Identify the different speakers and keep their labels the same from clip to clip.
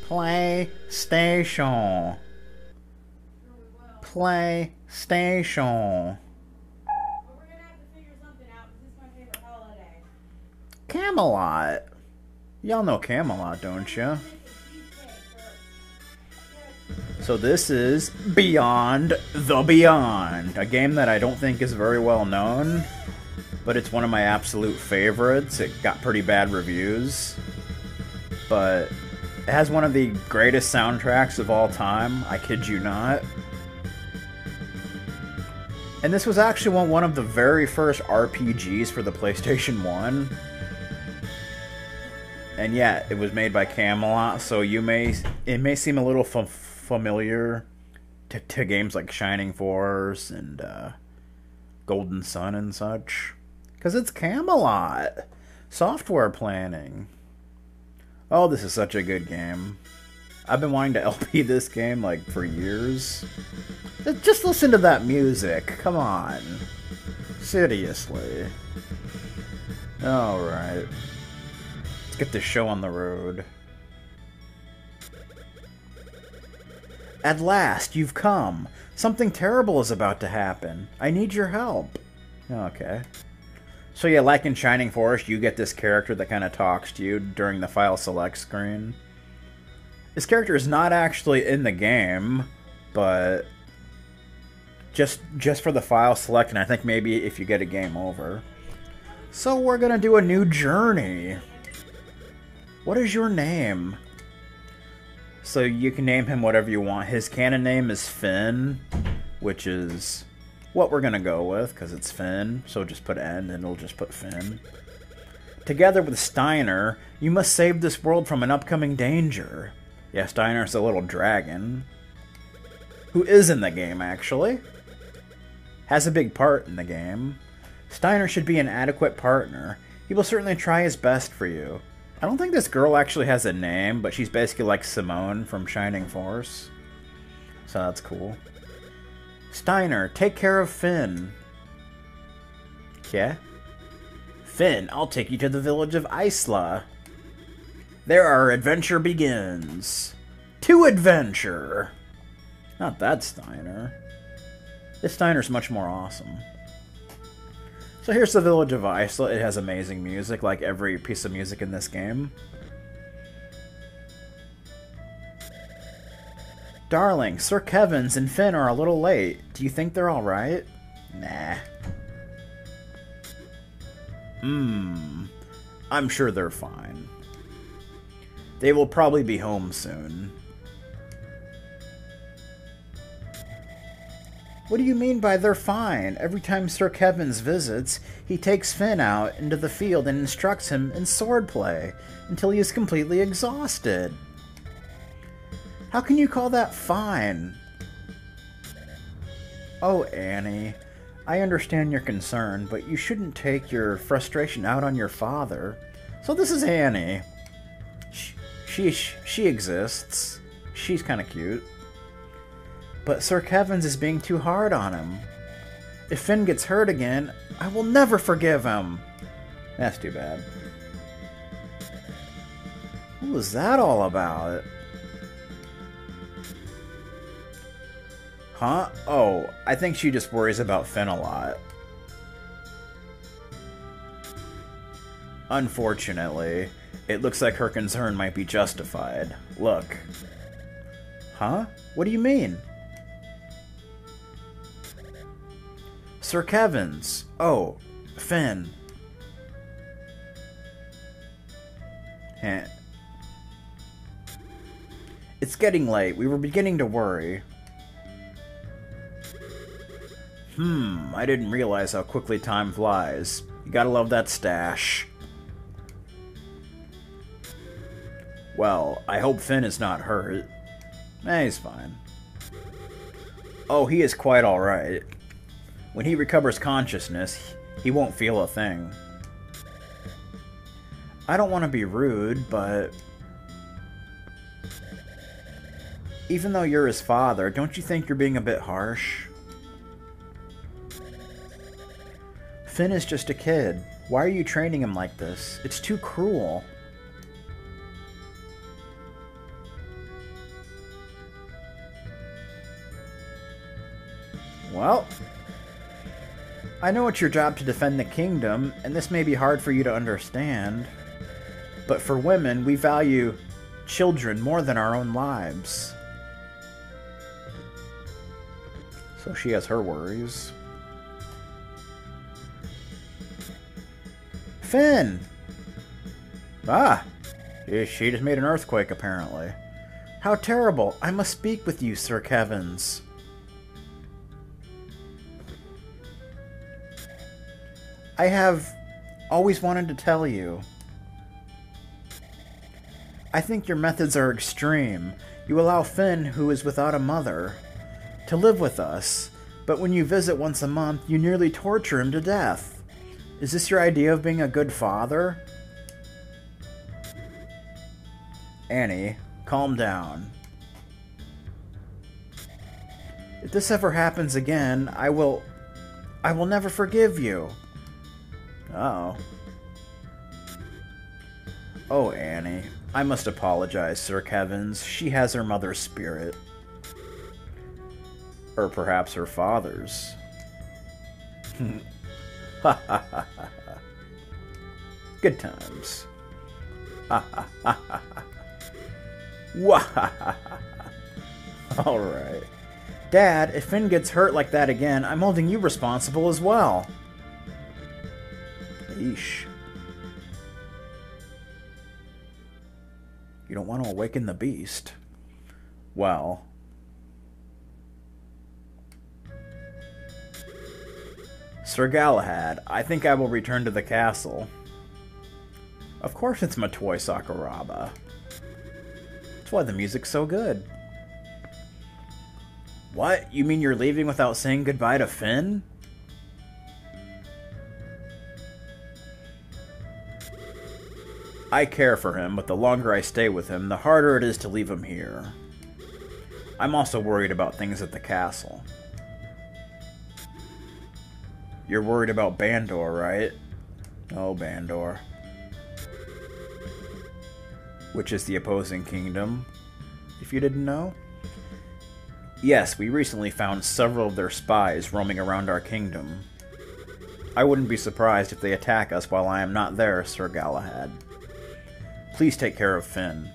Speaker 1: PlayStation. PlayStation.
Speaker 2: But we're gonna have to figure something out because it's my favorite holiday.
Speaker 1: Camelot. Y'all know Camelot, don't you? So this is Beyond the Beyond, a game that I don't think is very well known, but it's one of my absolute favorites. It got pretty bad reviews, but it has one of the greatest soundtracks of all time, I kid you not. And this was actually one of the very first RPGs for the PlayStation 1. And yeah, it was made by Camelot, so it may seem a little familiar to games like Shining Force and Golden Sun and such. Because it's Camelot. Software planning. Oh, this is such a good game. I've been wanting to LP this game, like, for years. Just listen to that music. Come on. Seriously. Alright. Let's get this show on the road. At last, you've come. Something terrible is about to happen. I need your help. Okay. So yeah, like in Shining Force, you get this character that kind of talks to you during the file select screen. This character is not actually in the game, but just for the file select, and I think maybe if you get a game over. So we're gonna do a new journey. What is your name? So you can name him whatever you want. His canon name is Finn, which is what we're gonna go with, because it's Finn. So just put N and it'll just put Finn. Together with Steiner, you must save this world from an upcoming danger. Yeah, Steiner's a little dragon. Who is in the game, actually. Has a big part in the game. Steiner should be an adequate partner. He will certainly try his best for you. I don't think this girl actually has a name, but she's basically like Simone from Shining Force. So that's cool. Steiner, take care of Finn. Yeah? Finn, I'll take you to the village of Isla. There our adventure begins. To adventure! Not that Steiner. This Steiner's much more awesome. So here's the village of Isla. It has amazing music, like every piece of music in this game. Darling, Sir Kevin's and Finn are a little late. Do you think they're alright? Nah. I'm sure they're fine. They will probably be home soon. What do you mean by they're fine? Every time Sir Kevin's visits, he takes Finn out into the field and instructs him in swordplay until he is completely exhausted. How can you call that fine? Oh, Annie, I understand your concern, but you shouldn't take your frustration out on your father. So this is Annie. She exists. She's kind of cute. But Sir Kevin's is being too hard on him. If Finn gets hurt again, I will never forgive him. That's too bad. What was that all about? Huh? Oh, I think she just worries about Finn a lot. Unfortunately, it looks like her concern might be justified. Look. Huh? What do you mean? Sir Kevin's. Oh, Finn. Heh. It's getting late. We were beginning to worry. I didn't realize how quickly time flies. You gotta love that stash. Well, I hope Finn is not hurt. He's fine. Oh, he is quite alright. When he recovers consciousness, he won't feel a thing. I don't want to be rude, but... even though you're his father, don't you think you're being a bit harsh? Finn is just a kid. Why are you training him like this? It's too cruel. Well, I know it's your job to defend the kingdom, and this may be hard for you to understand, but for women, we value children more than our own lives. So she has her worries. Finn! Ah! She just made an earthquake, apparently. How terrible! I must speak with you, Sir Kevins. I have always wanted to tell you. I think your methods are extreme. You allow Finn, who is without a mother, to live with us, but when you visit once a month, you nearly torture him to death. Is this your idea of being a good father? Annie, calm down. If this ever happens again, I will never forgive you. Uh-oh. Oh, Annie. I must apologize, Sir Kevins. She has her mother's spirit. Or perhaps her father's. Ha ha ha ha. Good times. Ha ha ha ha ha. Wah ha ha ha. Alright. Dad, if Finn gets hurt like that again, I'm holding you responsible as well. Yeesh. You don't want to awaken the beast. Well. Sir Galahad, I think I will return to the castle. Of course it's Matoi Sakuraba. That's why the music's so good. What? You mean you're leaving without saying goodbye to Finn? I care for him, but the longer I stay with him, the harder it is to leave him here. I'm also worried about things at the castle. You're worried about Bandor, right? Oh, Bandor. Which is the opposing kingdom, if you didn't know. Yes, we recently found several of their spies roaming around our kingdom. I wouldn't be surprised if they attack us while I am not there, Sir Galahad. Please take care of Finn.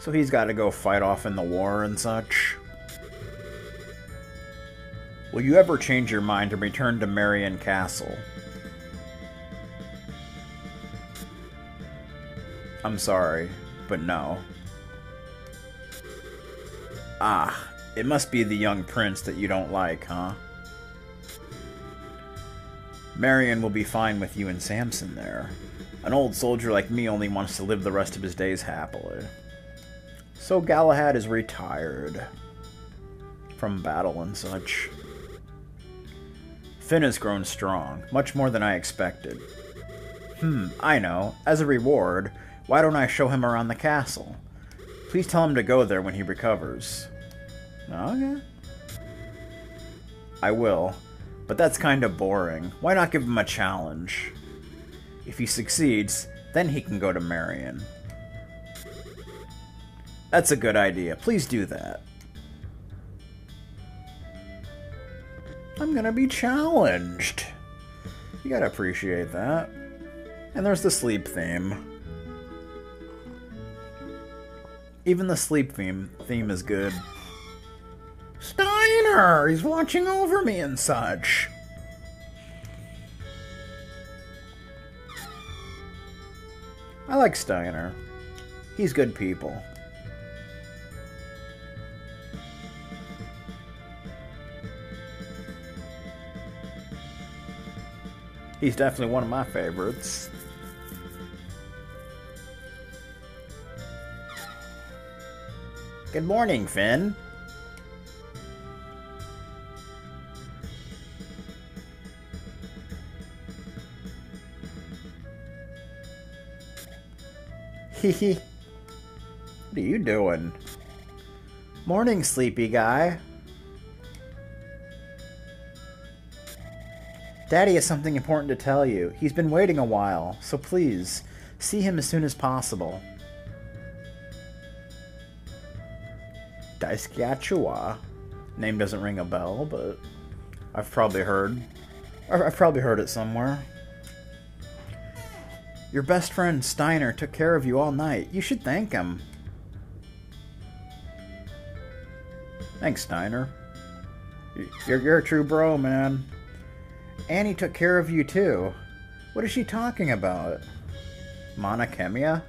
Speaker 1: So he's got to go fight off in the war and such. Will you ever change your mind and return to Marion Castle? I'm sorry, but no. Ah, it must be the young prince that you don't like, huh? Marion will be fine with you and Samson there. An old soldier like me only wants to live the rest of his days happily. So Galahad is retired from battle and such. Finn has grown strong, much more than I expected. I know. As a reward, why don't I show him around the castle? Please tell him to go there when he recovers. Okay. I will. But that's kind of boring. Why not give him a challenge? If he succeeds, then he can go to Marion. That's a good idea. Please do that. I'm gonna be challenged. You gotta appreciate that. And there's the sleep theme. Even the sleep theme is good. Steiner! He's watching over me and such. I like Steiner. He's good people. He's definitely one of my favorites. Good morning, Finn. Hehe. What are you doing? Morning, sleepy guy. Daddy has something important to tell you. He's been waiting a while, so please, see him as soon as possible. Daisuke. Name doesn't ring a bell, but I've probably heard it somewhere. Your best friend Steiner took care of you all night. You should thank him. Thanks, Steiner. You're a true bro, man. Annie took care of you too. What is she talking about? Monokemia?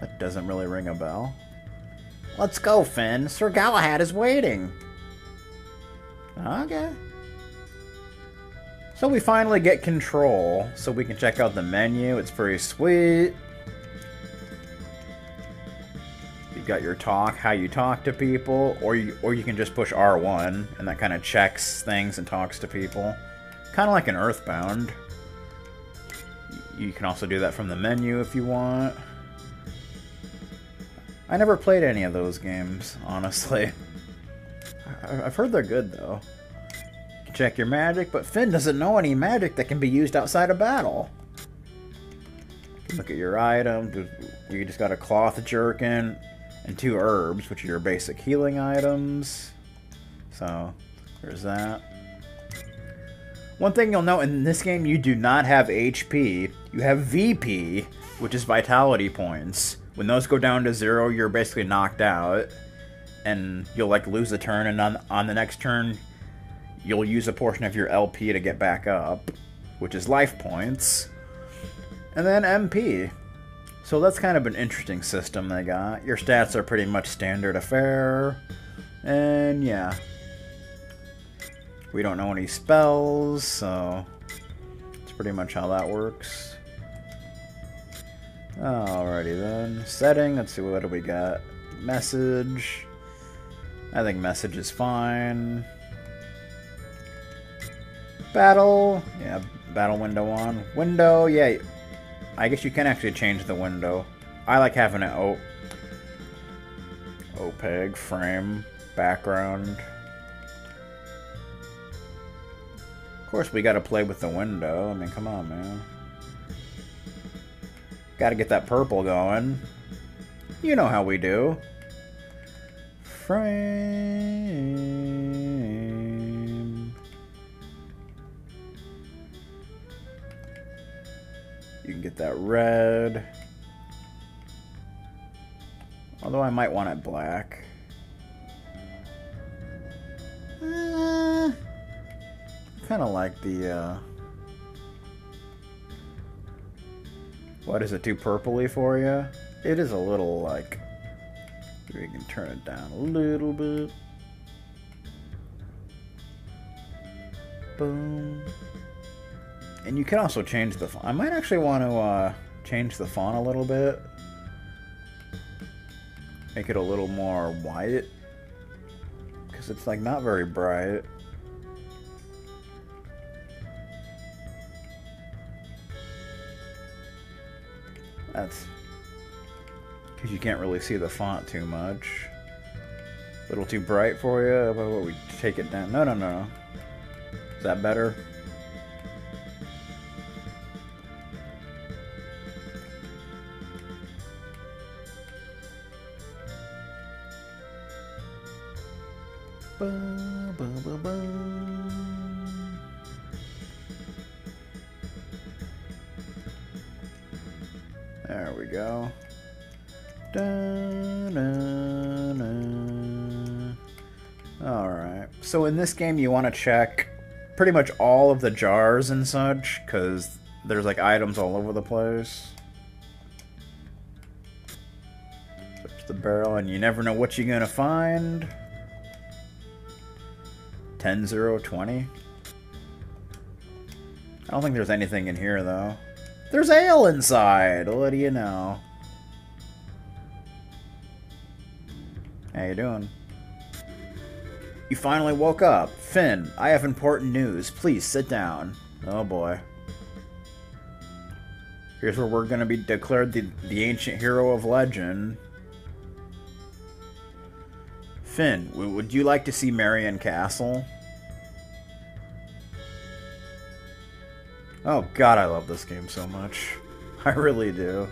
Speaker 1: That doesn't really ring a bell. Let's go, Finn. Sir Galahad is waiting. Okay. So we finally get control, so we can check out the menu. It's pretty sweet. You've got your talk, how you talk to people, or you can just push R1, and that kind of checks things and talks to people. Kind of like an Earthbound. You can also do that from the menu if you want. I never played any of those games, honestly. I've heard they're good, though. You can check your magic, but Finn doesn't know any magic that can be used outside of battle. You can look at your item. You just got a cloth jerkin and 2 herbs, which are your basic healing items. So, there's that. One thing you'll note in this game, you do not have HP. You have VP, which is vitality points. When those go down to 0, you're basically knocked out, and you'll like lose a turn, and on the next turn, you'll use a portion of your LP to get back up, which is life points, and then MP. So that's kind of an interesting system they got. Your stats are pretty much standard affair, and yeah. We don't know any spells, so that's pretty much how that works. Alrighty then. Setting, let's see, what do we got? Message. I think message is fine. Battle. Yeah, battle window on. Window, yeah. I guess you can actually change the window. I like having an OPEG frame background. Of course, we gotta play with the window. I mean, come on, man. Gotta get that purple going. You know how we do. Frame. You can get that red. Although I might want it black. I kind of like the what, is it too purpley for you? It is a little, like... We can turn it down a little bit. Boom. And you can also change the font. I might actually want to change the font a little bit. Make it a little more white. Because it's, like, not very bright. That's because you can't really see the font too much. A little too bright for you. How about we take it down? No, no, no. Is that better? Ba, ba, ba, ba. There we go. Alright. So in this game you want to check pretty much all of the jars and such, because there's like items all over the place. Switch the barrel and you never know what you're gonna find. 10-0-20. I don't think there's anything in here though. There's ale inside! What do you know? How you doing? You finally woke up. Finn, I have important news. Please sit down. Oh boy. Here's where we're gonna be declared the ancient hero of legend. Finn, would you like to see Marion Castle? Oh god, I love this game so much. I really do.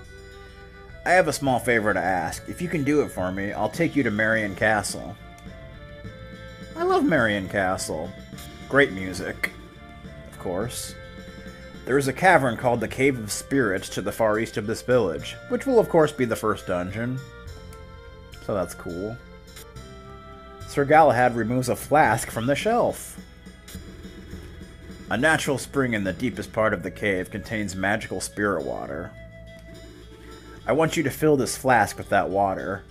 Speaker 1: I have a small favor to ask. If you can do it for me, I'll take you to Marion Castle. I love Marion Castle. Great music, of course. There is a cavern called the Cave of Spirits to the far east of this village, which will of course be the first dungeon. So that's cool. Sir Galahad removes a flask from the shelf. A natural spring in the deepest part of the cave contains magical spirit water. I want you to fill this flask with that water.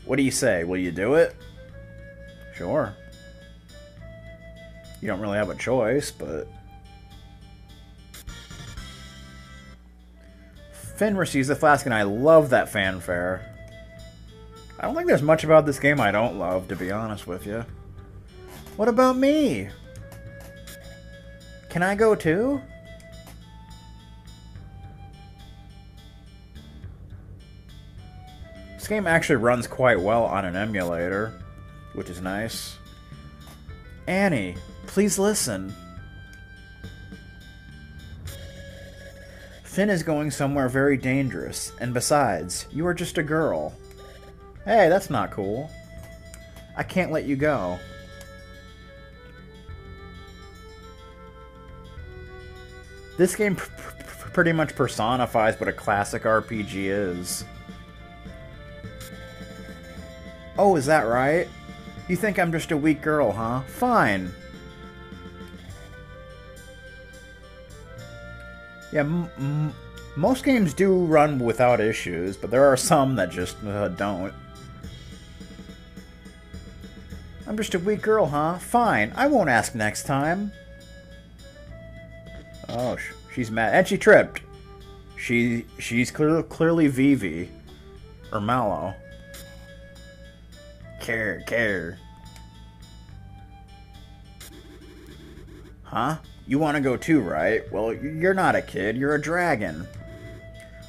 Speaker 1: What do you say? Will you do it? Sure. You don't really have a choice, but... Finn receives the flask, and I love that fanfare. I don't think there's much about this game I don't love, to be honest with you. What about me? Can I go too? This game actually runs quite well on an emulator, which is nice. Annie, please listen. Finn is going somewhere very dangerous, and besides, you are just a girl. Hey, that's not cool. I can't let you go. This game pretty much personifies what a classic RPG is. Oh, is that right? You think I'm just a weak girl, huh? Fine. Yeah, most games do run without issues, but there are some that just don't. I'm just a weak girl, huh? Fine, I won't ask next time. Oh, she's mad. And she tripped. She's clearly Vivi. Or Mallow. Care. Huh? You want to go too, right? Well, you're not a kid, you're a dragon.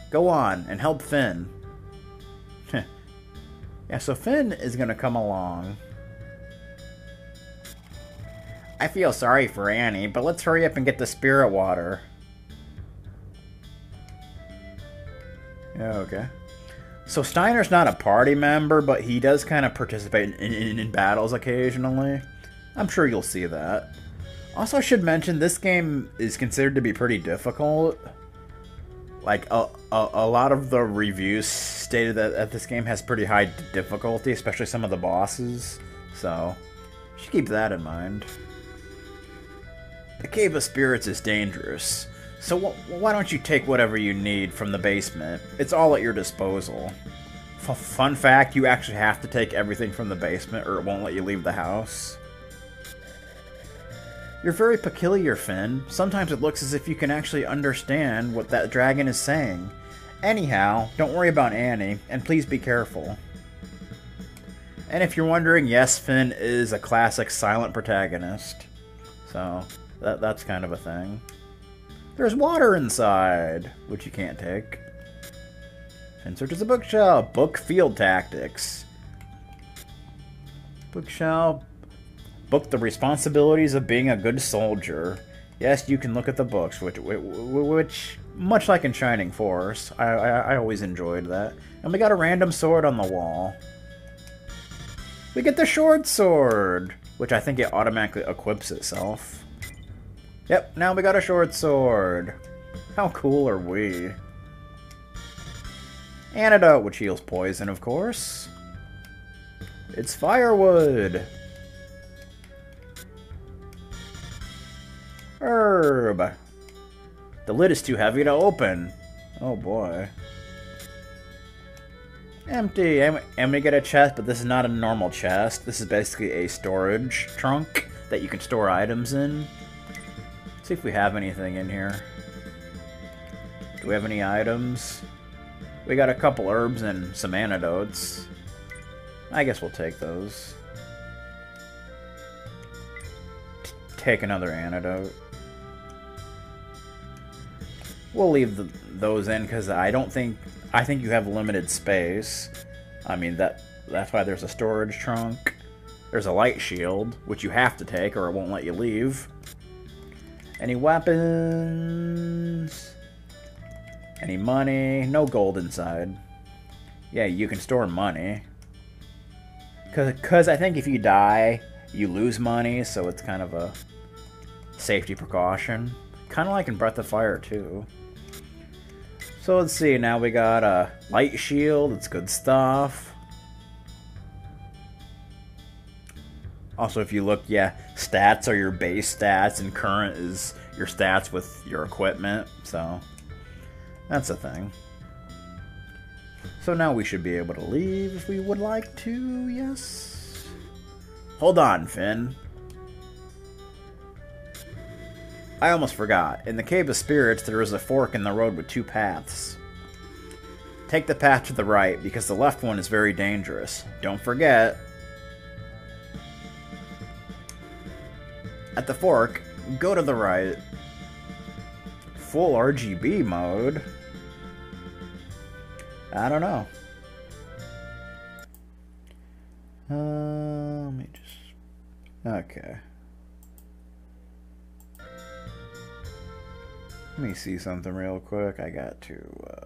Speaker 1: Go on, and help Finn. Yeah, so Finn is going to come along. I feel sorry for Annie, but let's hurry up and get the spirit water. Yeah, okay. So Steiner's not a party member, but he does kind of participate in battles occasionally. I'm sure you'll see that. Also, I should mention, this game is considered to be pretty difficult. Like, a lot of the reviews stated that this game has pretty high difficulty, especially some of the bosses. So, you should keep that in mind. The Cave of Spirits is dangerous, so why don't you take whatever you need from the basement? It's all at your disposal. Fun fact, you actually have to take everything from the basement or it won't let you leave the house. You're very peculiar, Finn. Sometimes it looks as if you can actually understand what that dragon is saying. Anyhow, don't worry about Annie, and please be careful. And if you're wondering, yes, Finn is a classic silent protagonist. So... That's kind of a thing. There's water inside, which you can't take. Finn searches a bookshelf. Book Field Tactics. Bookshelf. Book The Responsibilities of Being a Good Soldier. Yes, you can look at the books, which much like in Shining Force, I always enjoyed that. And we got a random sword on the wall. We get the short sword, which I think it automatically equips itself. Yep, now we got a short sword. How cool are we? Antidote, which heals poison, of course. It's firewood. Herb. The lid is too heavy to open. Oh boy. Empty. And we get a chest, but this is not a normal chest. This is basically a storage trunk that you can store items in. See if we have anything in here. Do we have any items? We got a couple herbs and some antidotes. I guess we'll take those. Take another antidote. We'll leave those in because I think you have limited space. I mean that's why there's a storage trunk. There's a light shield, which you have to take or it won't let you leave. Any weapons? Any money? No gold inside. Yeah, you can store money. Because I think if you die, you lose money, so it's kind of a safety precaution. Kind of like in Breath of Fire, too. So let's see, now we got a light shield, it's good stuff. Also, if you look, yeah, stats are your base stats, and current is your stats with your equipment, so that's a thing. So now we should be able to leave if we would like to, yes? Hold on, Finn. I almost forgot. In the Cave of Spirits, there is a fork in the road with two paths. Take the path to the right, because the left one is very dangerous. Don't forget. At the fork, go to the right. Full RGB mode? I don't know. Let me just... Okay. Let me see something real quick. I got to...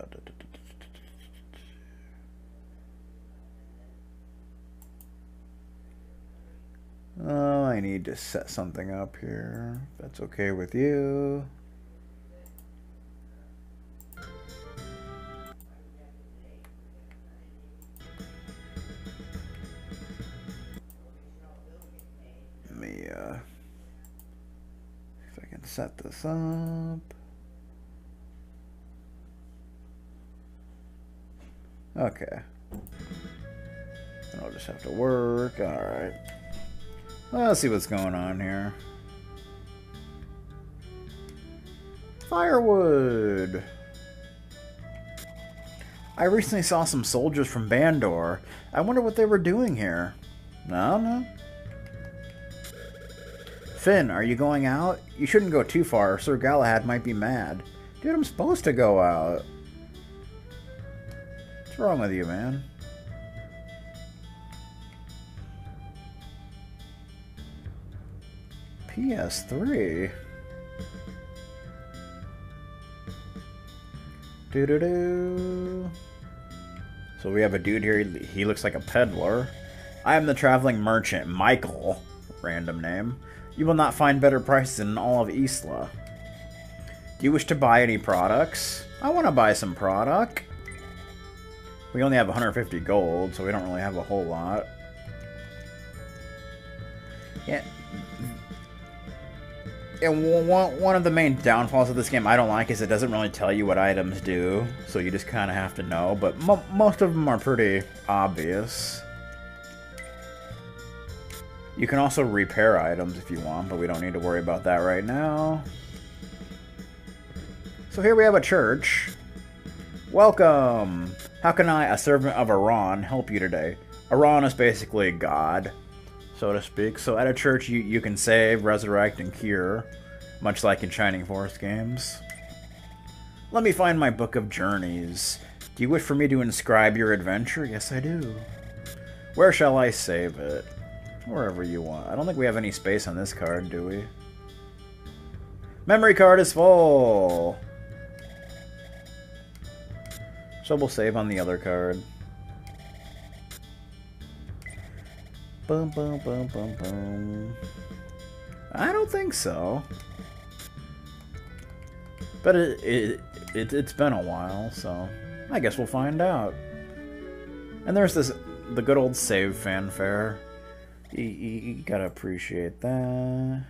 Speaker 1: Oh, I need to set something up here. If that's okay with you. Let me, if I can set this up. Okay. I'll just have to work. Alright. Well, let's see what's going on here. Firewood! I recently saw some soldiers from Bandor. I wonder what they were doing here. I don't know. Finn, are you going out? You shouldn't go too far. Sir Galahad might be mad. Dude, I'm supposed to go out. What's wrong with you, man? PS3. Doo-doo-doo. So we have a dude here. He looks like a peddler. I am the traveling merchant, Michael. Random name. You will not find better prices in all of Isla. Do you wish to buy any products? I want to buy some product. We only have 150 gold, so we don't really have a whole lot. Yeah. And one of the main downfalls of this game I don't like is it doesn't really tell you what items do, so you just kind of have to know, but most of them are pretty obvious. You can also repair items if you want, but we don't need to worry about that right now. So here we have a church. Welcome! How can I, a servant of Iran, help you today? Iran is basically God, so to speak. So at a church, you can save, resurrect, and cure, much like in Shining Force games. Let me find my book of journeys. Do you wish for me to inscribe your adventure? Yes, I do. Where shall I save it? Wherever you want. I don't think we have any space on this card, do we? Memory card is full! So we'll save on the other card. Boom, boom, boom, boom, boom. I don't think so. But it's been a while, so I guess we'll find out. And there's the good old save fanfare. You gotta appreciate that.